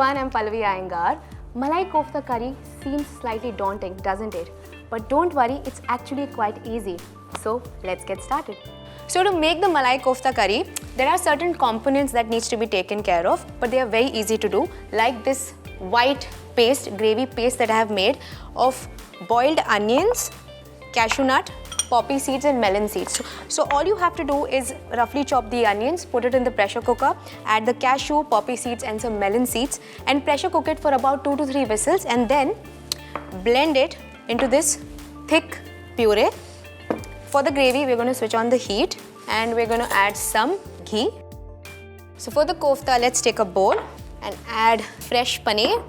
everyone, I'm Pallavi Iyengar. Malai Kofta curry seems slightly daunting, doesn't it? But don't worry, it's actually quite easy. So let's get started. So to make the Malai Kofta curry, there are certain components that needs to be taken care of, but they are very easy to do, like this white paste, gravy paste that I have made of boiled onions, cashew nut, poppy seeds and melon seeds. So all you have to do is roughly chop the onions, put it in the pressure cooker, add the cashew, poppy seeds and some melon seeds and pressure cook it for about 2 to 3 whistles and then blend it into this thick puree. For the gravy, we're going to switch on the heat and we're going to add some ghee. So for the kofta, let's take a bowl and add fresh paneer.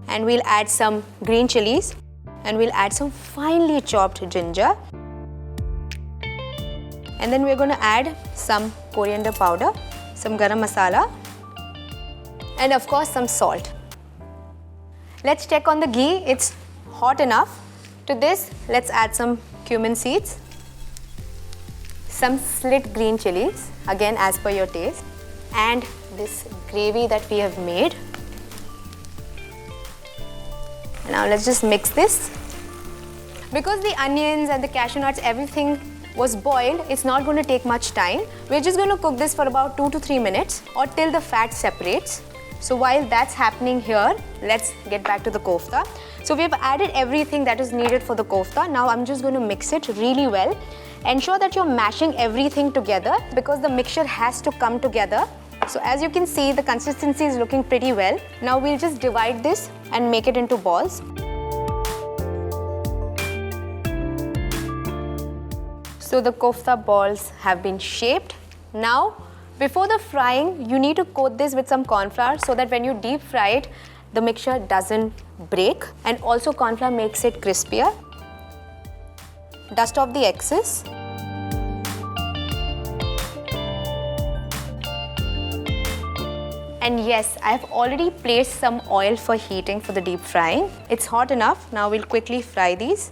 And we'll add some green chilies. And we'll add some finely chopped ginger. And then we're going to add some coriander powder, some garam masala, and of course some salt. Let's check on the ghee, it's hot enough. To this, let's add some cumin seeds, some slit green chilies, again as per your taste, and this gravy that we have made. Now let's just mix this. Because the onions and the cashew nuts, everything was boiled, it's not going to take much time. We're just going to cook this for about 2 to 3 minutes or till the fat separates. So while that's happening here, let's get back to the kofta. So we've added everything that is needed for the kofta. Now I'm just going to mix it really well. Ensure that you're mashing everything together because the mixture has to come together. So as you can see, the consistency is looking pretty well. Now we'll just divide this and make it into balls. So the kofta balls have been shaped. Now, before the frying, you need to coat this with some corn flour so that when you deep fry it, the mixture doesn't break, and also corn flour makes it crispier. Dust off the excess. And yes, I've already placed some oil for heating for the deep frying. It's hot enough. Now we'll quickly fry these.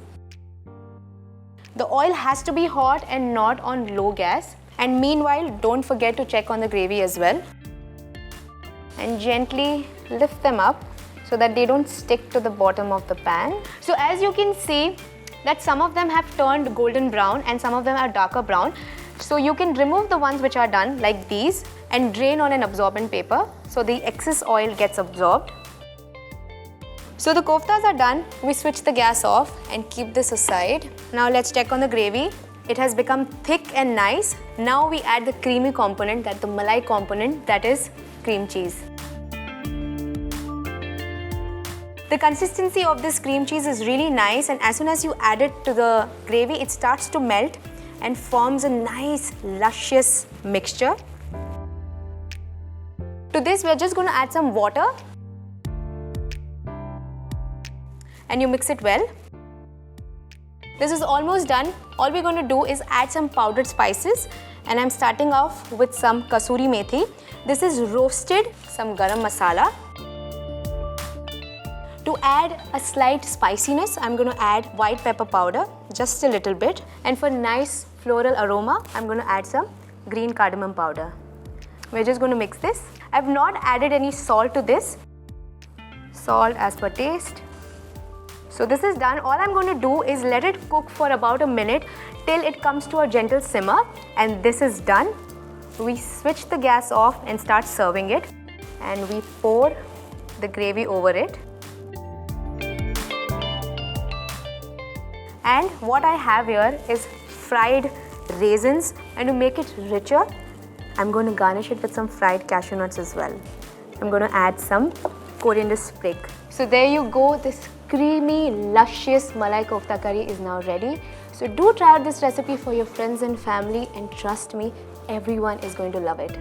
The oil has to be hot and not on low gas. And meanwhile, don't forget to check on the gravy as well. And gently lift them up so that they don't stick to the bottom of the pan. So as you can see that some of them have turned golden brown and some of them are darker brown. So you can remove the ones which are done like these and drain on an absorbent paper so the excess oil gets absorbed. So the koftas are done. We switch the gas off and keep this aside. Now let's check on the gravy. It has become thick and nice. Now we add the creamy component, the malai component, that is cream cheese. The consistency of this cream cheese is really nice, and as soon as you add it to the gravy, it starts to melt and forms a nice luscious mixture. To this, we're just going to add some water and you mix it well. This is almost done. All we're going to do is add some powdered spices, and I'm starting off with some kasuri methi. This is roasted, some garam masala. To add a slight spiciness, I'm going to add white pepper powder, just a little bit. And for nice floral aroma, I'm going to add some green cardamom powder. We're just going to mix this. I've not added any salt to this. Salt as per taste. So this is done. All I'm going to do is let it cook for about a minute till it comes to a gentle simmer, and this is done. We switch the gas off and start serving it, and we pour the gravy over it. And what I have here is fried raisins, and to make it richer, I'm going to garnish it with some fried cashew nuts as well. I'm going to add some coriander sprig. So there you go, this creamy, luscious Malai Kofta curry is now ready. So do try out this recipe for your friends and family, and trust me, everyone is going to love it.